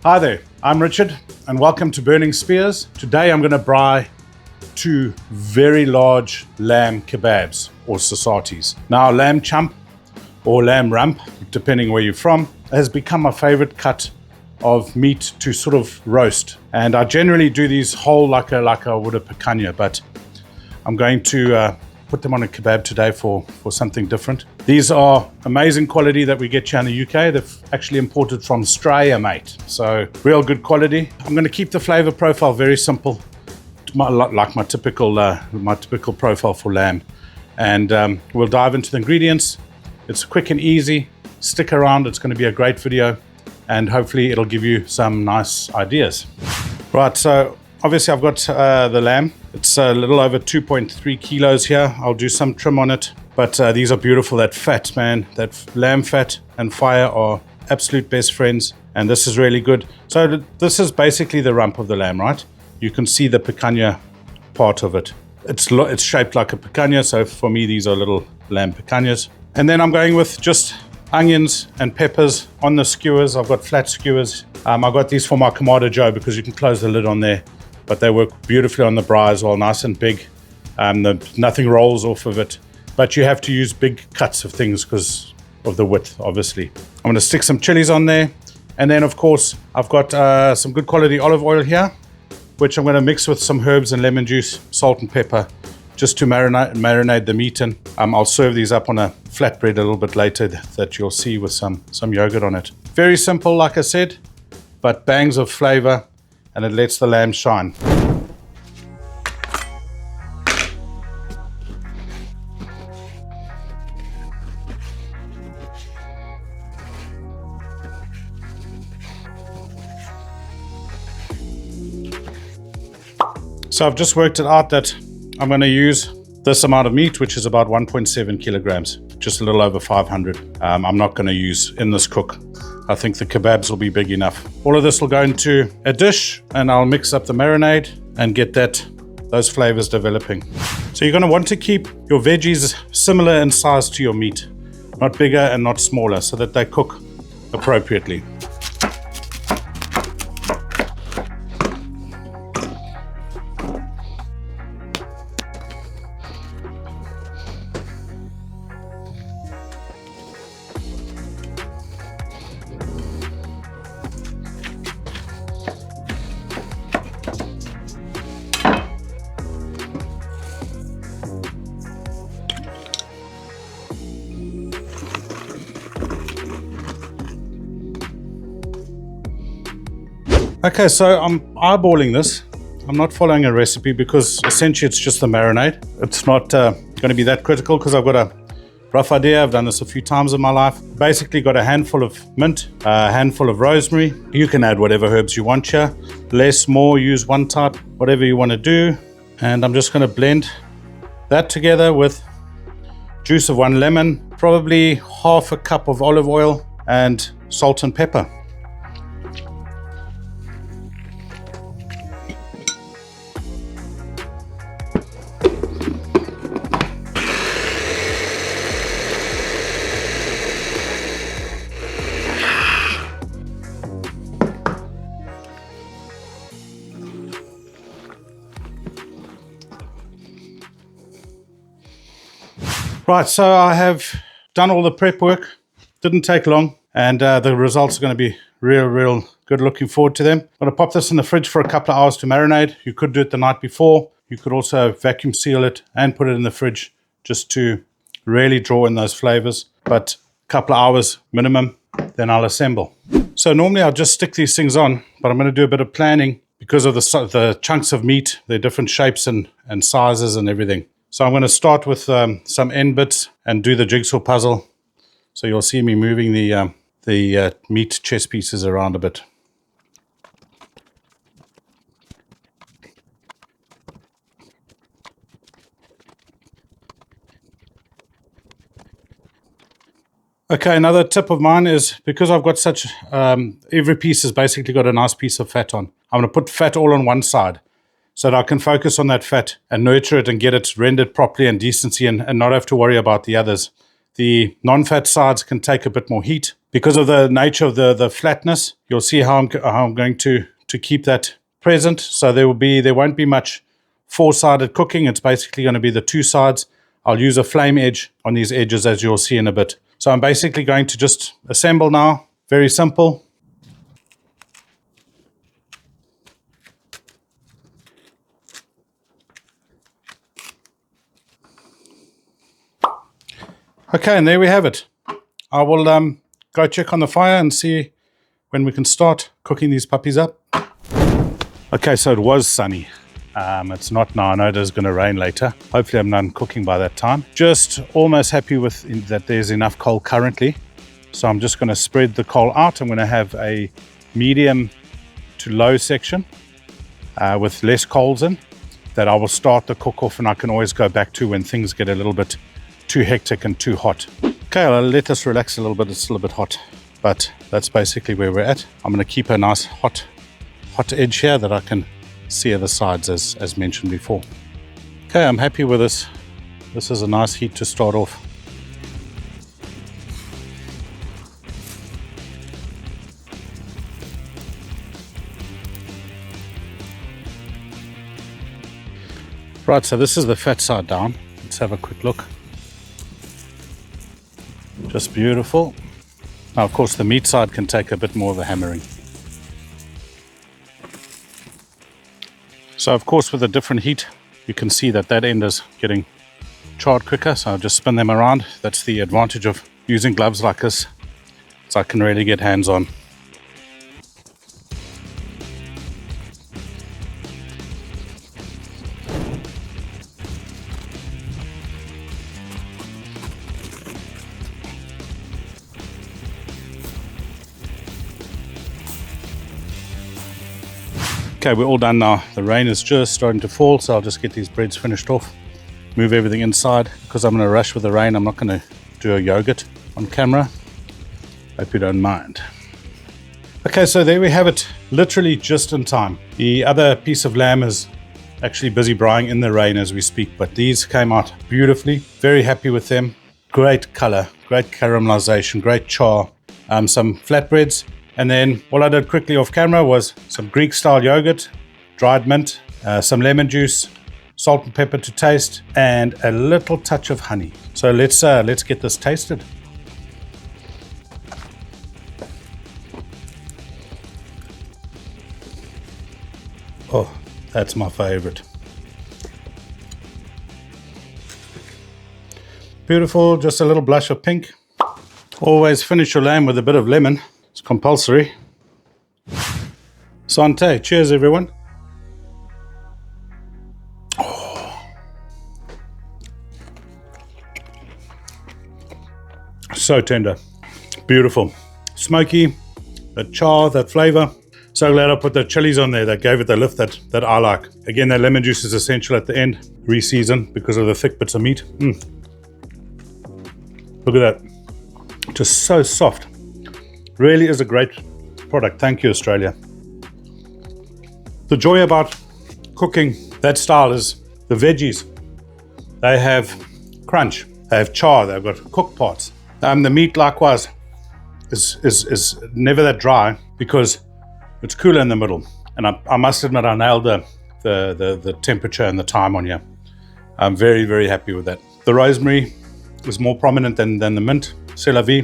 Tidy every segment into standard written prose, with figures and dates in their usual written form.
Hi there, I'm Richard and welcome to Burning Spears. Today I'm going to braai 2 very large lamb kebabs or sasatis. Now lamb chump or lamb rump, depending where you're from, has become my favorite cut of meat to sort of roast. And I generally do these whole like I would a picanha, but I'm going to put them on a kebab today for something different. These are amazing quality that we get here in the UK. They've actually imported from Australia, mate. So real good quality. I'm going to keep the flavor profile very simple, like my typical profile for lamb. And we'll dive into the ingredients. It's quick and easy. Stick around. It's going to be a great video, and hopefully it'll give you some nice ideas. Right, so obviously I've got the lamb. It's a little over 2.3 kilos here. I'll do some trim on it, but these are beautiful. That fat, man, that lamb fat and fire are absolute best friends, and this is really good. So this is basically the rump of the lamb, right? You can see the picanha part of it. It's shaped like a picanha, so for me these are little lamb picanhas. And then I'm going with just onions and peppers on the skewers. I've got flat skewers. I got these for my Kamado Joe because you can close the lid on there, but they work beautifully on the braai as well, nice and big. Nothing rolls off of it, but you have to use big cuts of things because of the width, obviously. I'm going to stick some chilies on there, and then of course I've got some good quality olive oil here, which I'm going to mix with some herbs and lemon juice, salt and pepper, just to marinate the meat in. I'll serve these up on a flatbread a little bit later that you'll see with some yogurt on it. Very simple, like I said, but bangs of flavor, and it lets the lamb shine. So I've just worked it out that I'm going to use this amount of meat, which is about 1.7 kilograms, just a little over 500. I'm not going to use in this cook. I think the kebabs will be big enough. All of this will go into a dish, and I'll mix up the marinade and get those flavors developing. So you're going to want to keep your veggies similar in size to your meat, not bigger and not smaller, so that they cook appropriately. Okay, so I'm eyeballing this. I'm not following a recipe because essentially it's just the marinade. It's not going to be that critical because I've got a rough idea. I've done this a few times in my life. Basically got a handful of mint, a handful of rosemary. You can add whatever herbs you want here. Less, more, use one type, whatever you want to do. And I'm just going to blend that together with juice of 1 lemon, probably half a cup of olive oil, and salt and pepper. Right, so I have done all the prep work. Didn't take long, and the results are going to be real good. Looking forward to them. I'm going to pop this in the fridge for a couple of hours to marinate. You could do it the night before. You could also vacuum seal it and put it in the fridge just to really draw in those flavors. But a couple of hours minimum, then I'll assemble. So normally I'll just stick these things on, but I'm going to do a bit of planning because of the chunks of meat. They're different shapes and sizes and everything. So I'm going to start with some end bits and do the jigsaw puzzle. So you'll see me moving the meat chess pieces around a bit. Okay, another tip of mine is because I've got such, every piece has basically got a nice piece of fat on. I'm going to put fat all on one side. so that I can focus on that fat and nurture it and get it rendered properly and decency and not have to worry about the others. The non-fat sides can take a bit more heat. Because of the nature of the flatness, you'll see how I'm going to keep that present. So there won't be much four-sided cooking. It's basically going to be the two sides. I'll use a flame edge on these edges, as you'll see in a bit. So I'm basically going to just assemble now. Very simple. Okay, and there we have it. I will go check on the fire and see when we can start cooking these puppies up. Okay, so it was sunny. It's not now. I know it is going to rain later. Hopefully I'm done cooking by that time. Just almost happy with that there's enough coal currently. So I'm just going to spread the coal out. I'm going to have a medium to low section with less coals in that I will start the cook off, and I can always go back to when things get a little bit too hectic and too hot. Okay, I'll let this relax a little bit. It's still a bit hot, but that's basically where we're at. I'm going to keep a nice hot edge here that I can sear the sides as mentioned before. Okay, I'm happy with this. This is a nice heat to start off. Right, so this is the fat side down. Let's have a quick look. Just beautiful. Now, of course, the meat side can take a bit more of a hammering. So, of course, with a different heat, you can see that end is getting charred quicker. So I'll just spin them around. That's the advantage of using gloves like this, so I can really get hands on. Okay, we're all done now. The rain is just starting to fall, so I'll just get these breads finished off, move everything inside. Because I'm going to rush with the rain, I'm not going to do a yogurt on camera. Hope you don't mind. Okay, so there we have it, literally just in time. The other piece of lamb is actually busy braaiing in the rain as we speak, but these came out beautifully. Very happy with them. Great color, great caramelization, great char. Some flatbreads. And then all I did quickly off camera was some Greek style yogurt, dried mint, some lemon juice, salt and pepper to taste, and a little touch of honey. So let's get this tasted. Oh, that's my favorite. Beautiful, just a little blush of pink. Always finish your lamb with a bit of lemon. It's compulsory. Santé. Cheers, everyone. Oh. So tender. Beautiful. Smoky. That char, that flavor. So glad I put the chilies on there. That gave it the lift that I like. Again, that lemon juice is essential at the end. Re-season because of the thick bits of meat. Look at that. Just so soft. Really is a great product. Thank you, Australia. The joy about cooking that style is the veggies. They have crunch, they have char, they've got cooked parts. The meat likewise is never that dry because it's cooler in the middle. And I must admit I nailed the temperature and the time on here. I'm very, very happy with that. The rosemary is more prominent than the mint, c'est la vie.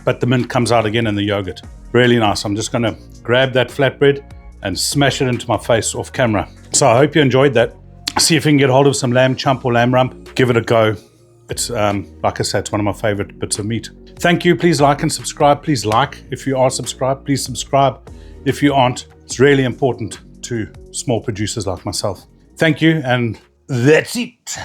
But the mint comes out again in the yogurt. Really nice. I'm just going to grab that flatbread and smash it into my face off camera. So I hope you enjoyed that. See if you can get hold of some lamb chump or lamb rump. Give it a go. It's, like I said, it's one of my favorite bits of meat. Thank you. Please like and subscribe. Please like if you are subscribed. Please subscribe if you aren't. It's really important to small producers like myself. Thank you, and that's it.